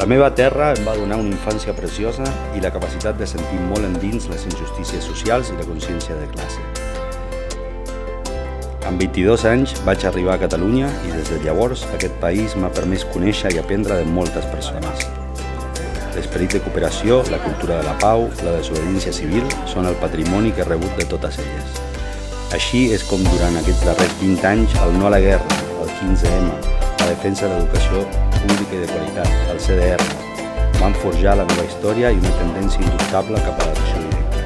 La meva terra em va donar una infància preciosa i la capacitat de sentir molt endins les injustícies socials i la consciència de classe. Amb 22 anys vaig arribar a Catalunya i des de llavors aquest país m'ha permès conèixer i aprendre de moltes persones. L'esperit de cooperació, la cultura de la pau, la desobediència civil són el patrimoni que he rebut de totes elles. Així és com durant aquests darrers 20 anys el no a la guerra, el 15M, la defensa de l'educació pública i de qualitat, el CDR, van forjar la meva història i una tendència indubtable cap a l'acció directa.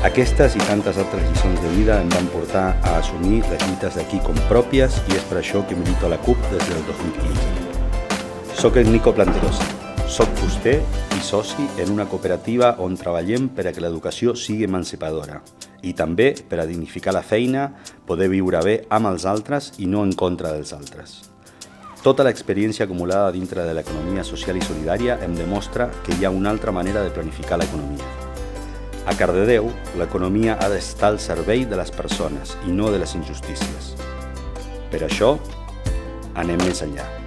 Aquestes i tantes altres lliçons de vida em van portar a assumir les lluites d'aquí com pròpies i és per això que milito a la CUP des del 2015. Soc el Nico Planterosa, soc fuster i soci en una cooperativa on treballem per a que l'educació sigui emancipadora i també per a dignificar la feina, poder viure bé amb els altres i no en contra dels altres. Tota l'experiència acumulada dintre de l'economia social i solidària em demostra que hi ha una altra manera de planificar l'economia. A Cardedeu, l'economia ha d'estar al servei de les persones i no de les injustícies. Per això, anem més enllà.